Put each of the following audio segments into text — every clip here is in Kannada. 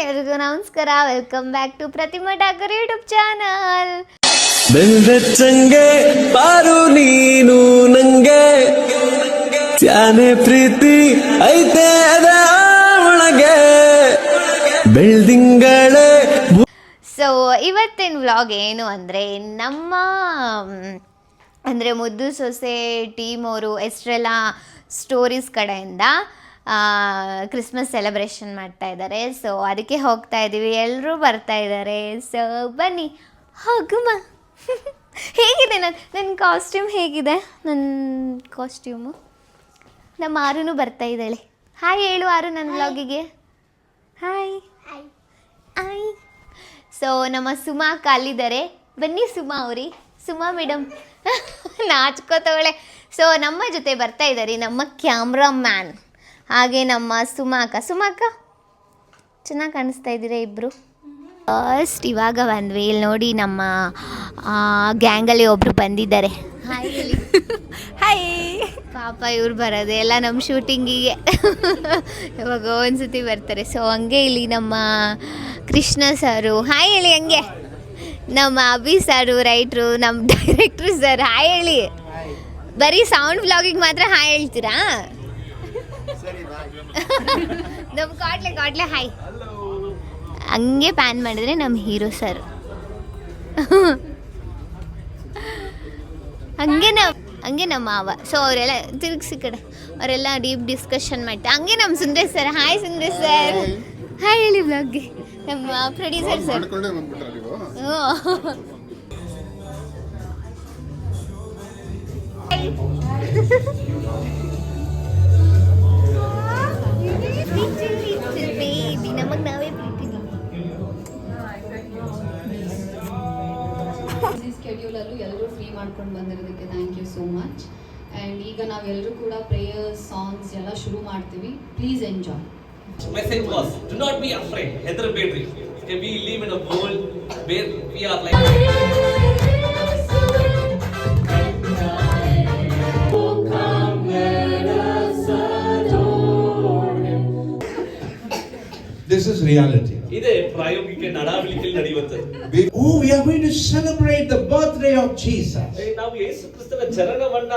ಎಲ್ರಿಗೂ ನಮಸ್ಕಾರ. Welcome back to Pratima Thakur YouTube channel. ಬೆಳ್ದಚ್ಚಂಗೆ ಪಾರು ನೀನು ನಂಗೆ ತ್ಯಾನೆ ಪ್ರೀತಿ ಐತೆ ಅದ ಒಳಗೆ ಬೆಳ್ದಿಂಗಳೇ. ಸೊ ಇವತ್ತಿನ ವ್ಲಾಗ್ ಏನು ಅಂದರೆ ಅಂದರೆ ಮುದ್ದು ಸೊಸೆ ಟೀಮ್ ಅವರು ಎಸ್ಟ್ರೆಲ್ಲಾ ಸ್ಟೋರೀಸ್ ಕಡೆಯಿಂದ ಕ್ರಿಸ್ಮಸ್ ಸೆಲೆಬ್ರೇಷನ್ ಮಾಡ್ತಾ ಇದ್ದಾರೆ. ಸೊ ಅದಕ್ಕೆ ಹೋಗ್ತಾ ಇದ್ದೀವಿ, ಎಲ್ಲರೂ ಬರ್ತಾ ಇದ್ದಾರೆ. ಸೊ ಬನ್ನಿ ಹೋಗುಮ. ಹೇಗಿದೆ ನನ್ನ ಕಾಸ್ಟ್ಯೂಮ್? ಹೇಗಿದೆ ನನ್ನ ಕಾಸ್ಟ್ಯೂಮು? ನಮ್ಮ ಆರುನು ಬರ್ತಾ ಇದ್ದಾಳೆ. ಹಾಯ್ ಹೇಳು ಆರು ನನ್ನ ವ್ಲಾಗಿಗೆ. Hi hi. ಸೊ ನಮ್ಮ ಸುಮಾ ಕಾಲಿದ್ದಾರೆ, ಬನ್ನಿ ಸುಮಾ ಅವ್ರಿ. ಸುಮಾ ಮೇಡಮ್ ನಾಚ್ಕೋತವಳೆ. ಸೊ ನಮ್ಮ ಜೊತೆ ಬರ್ತಾ ಇದ್ದಾರೆ ನಮ್ಮ ಕ್ಯಾಮ್ರಾ ಮ್ಯಾನ್, ಹಾಗೆ ನಮ್ಮ ಸುಮಾಕ. ಚೆನ್ನಾಗಿ ಕಾಣಿಸ್ತಾ ಇದ್ದೀರಾ ಇಬ್ಬರು. ಫಸ್ಟ್ ಇವಾಗ ಬಂದ್ವಿ. ಇಲ್ಲಿ ನೋಡಿ ನಮ್ಮ ಗ್ಯಾಂಗಲ್ಲಿ ಒಬ್ಬರು ಬಂದಿದ್ದಾರೆ. Hi hi. ಪಾಪ ಇವ್ರು ಬರೋದೆ ಎಲ್ಲ ನಮ್ಮ ಶೂಟಿಂಗಿಗೆ ಇವಾಗ ಒಂದ್ಸತಿ ಬರ್ತಾರೆ. ಸೊ ಹಂಗೆ ಇಲ್ಲಿ ನಮ್ಮ ಕೃಷ್ಣ ಸರು ಹಾಯ್ ಹೇಳಿ. ಹಂಗೆ ನಮ್ಮ ಅಭಿ ಸರು ರೈಟ್ರು, ನಮ್ಮ ಡೈರೆಕ್ಟ್ರು ಸರ್ ಹಾಯ್ ಹೇಳಿ. ಬರೀ ಸೌಂಡ್ ವ್ಲಾಗಿಗೆ ಮಾತ್ರ ಹಾಯ್ ಹೇಳ್ತೀರಾ? ನಮ್ಮ ಕಾಟ್ಲೆ ಹಾಯ್. ಹಂಗೆ ಪ್ಯಾನ್ ಮಾಡಿದ್ರೆ ನಮ್ಮ ಹೀರೋ ಸರ್. ಹಂಗೆ ನಮ್ಮ ಮಾವ. ಸೊ ಅವರೆಲ್ಲ ತಿರುಗಿಸಿ ಕಡೆ ಅವರೆಲ್ಲ ಡೀಪ್ ಡಿಸ್ಕಷನ್ ಮಾಡ್ತಾರೆ. ಹಂಗೆ ನಮ್ಮ Sundar sir hi. Sundar sir hi ಹೇಳಿ ಬ್ಲಾಗ್ಗೆ. ನಮ್ಮ ಪ್ರೊಡ್ಯೂಸರ್ ಸರ್. ನಮಗೆ ನಾವೇ ಪ್ರೀತಿನಿ. ಸ್ಕೆಡ್ಯೂಲಲ್ಲೂ ಎಲ್ಲರೂ ಫ್ರೀ ಮಾಡ್ಕೊಂಡು ಬಂದಿರೋದಕ್ಕೆ thank you so much. And ಈಗ ನಾವೆಲ್ಲರೂ ಕೂಡ ಪ್ರೇಯರ್ಸ್ ಸಾಂಗ್ಸ್ ಎಲ್ಲ ಶುರು ಮಾಡ್ತೀವಿ. Please enjoy. Message was, do not be afraid. ಹೆದರಬೇಡ್ರಿ. We live in a world where we are like This is reality. ಇದೆ ಪ್ರಾಯೋಗಿಕ ನಡಾವಳಿಕೆಯಲ್ಲಿ ನಡೆಯುವಂತದ್ದು. We are going to celebrate the birthday of Jesus. ನಾವು ಯೇಸು ಕ್ರಿಸ್ತನ ಜನನವನ್ನ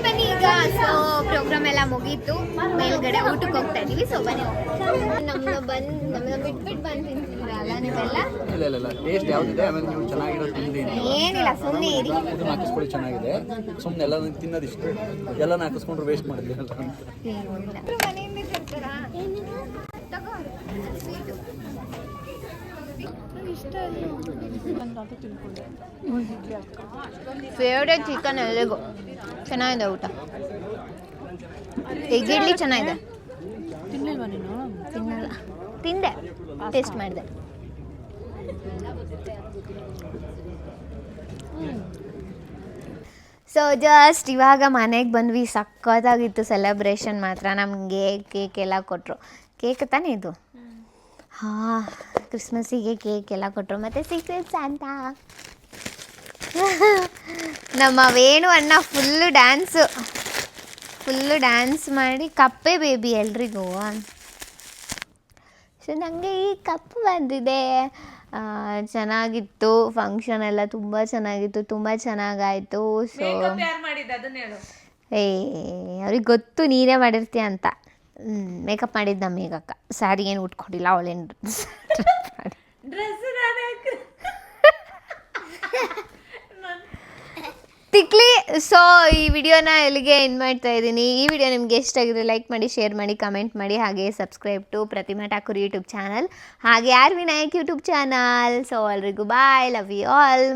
ಬನ್ನಿ ಈಗ. ಸೊ ಪ್ರೋಗ್ರಾಮ್ ಎಲ್ಲ ಮುಗೀತು, ಮೇಲ್ಗಡೆ ಊಟಕ್ಕೆ ಹೋಗ್ತಾ ಇದೀವಿ. ಸೊ ಬನ್ನಿ ನಮ್ಮನ್ನ ಬಿಟ್ಬಿಟ್ಟು ಬಂದು ತಿಂತಿದ್ರಲ್ಲ ನೀವೆಲ್ಲ? ಇಲ್ಲ ಟೇಸ್ಟ್ ಯಾವ್ದಿದೆ ಆಮೇಲೆ ನೀವು ಚೆನ್ನಾಗಿರೋದು ತಿಂದಿದ್ದೀನಿ. ಏನಿಲ್ಲ ಸುಮ್ಮನೆ ಇರಿ. ಇದನ್ನ ಹಾಕಿಸ್ಕೊಳ್ಳಿ, ಚೆನ್ನಾಗಿದೆ. ಸುಮ್ಮನೆ ಎಲ್ಲ ತಿನ್ನೋದಿಷ್ಟು ಎಲ್ಲನ ಹಾಕಿಸ್ಕೊಂಡ್ರು ವೇಸ್ಟ್ ಮಾಡಿದ್ವಿ ಅಂತ. ಮನೆಯಿಂದ ತಿಂತಾರಾ? ತಗೋ ಸ್ವೀಟು. ಫೇವ್ರೇಟ್ ಚಿಕನ್ ಎಲ್ಲಿಗೂ ಚೆನ್ನಾಗಿದೆ ಊಟ. ಎಗ್ ಇಡ್ಲಿ ಚೆನ್ನಾಗಿದೆ. ತಿನ್ನಲ್ಲ. ತಿಂದೆ, ಟೇಸ್ಟ್ ಮಾಡಿದೆ. ಸೊ ಜಸ್ಟ್ ಇವಾಗ ಮನೆಗೆ ಬಂದ್ವಿ. ಸಖತ್ತಾಗಿತ್ತು ಸೆಲೆಬ್ರೇಷನ್ ಮಾತ್ರ. ನಮಗೆ ಕೇಕ್ ಎಲ್ಲ ಕೊಟ್ಟರು. ಕೇಕ್ ತಾನೇ ಇದು? ಹಾಂ, ಕ್ರಿಸ್ಮಸ್ಸಿಗೆ ಕೇಕ್ ಎಲ್ಲ ಕೊಟ್ಟರು. ಮತ್ತು ಸೀಕ್ರೆಟ್ಸ್ ಅಂತ ನಮ್ಮ ವೇಣು ಅಣ್ಣ ಫುಲ್ಲು ಡ್ಯಾನ್ಸ್ ಮಾಡಿ ಕಪ್ಪೆ ಬೇಬಿ ಎಲ್ರಿಗೂ. ಸೊ ನನಗೆ ಈ ಕಪ್ ಬಂದಿದೆ. ಚೆನ್ನಾಗಿತ್ತು ಫಂಕ್ಷನ್ ಎಲ್ಲ, ತುಂಬ ಚೆನ್ನಾಗಿತ್ತು, ತುಂಬ ಚೆನ್ನಾಗಾಯಿತು. ಸೊ ಅವ್ರಿಗೆ ಗೊತ್ತು ನೀನೇ ಮಾಡಿರ್ತೀಯ ಅಂತ. ಮೇಕಪ್ ಮಾಡಿದ್ದು ನಮ್ಮ ಮೇಘಕ್ಕ. ಸ್ಯಾರಿ ಏನು ಉಟ್ಕೊಂಡಿಲ್ಲ, ಅವಳೇನು ತಿಕ್ಲಿ. ಸೊ ಈ ವಿಡಿಯೋನ ಎಲ್ಲಿಗೆ ಎಂಡ್ ಮಾಡ್ತಾ ಇದ್ದೀನಿ. ಈ ವಿಡಿಯೋ ನಿಮಗೆ ಇಷ್ಟ ಆಗಿದ್ರೆ ಲೈಕ್ ಮಾಡಿ, ಶೇರ್ ಮಾಡಿ, ಕಮೆಂಟ್ ಮಾಡಿ. ಹಾಗೆ subscribe to Pratima Thakur YouTube channel, ಹಾಗೆ R Vinayak YouTube channel. So ಎಲ್ರಿಗೂ ಬಾಯ್, ಲವ್ ಯು ಆಲ್.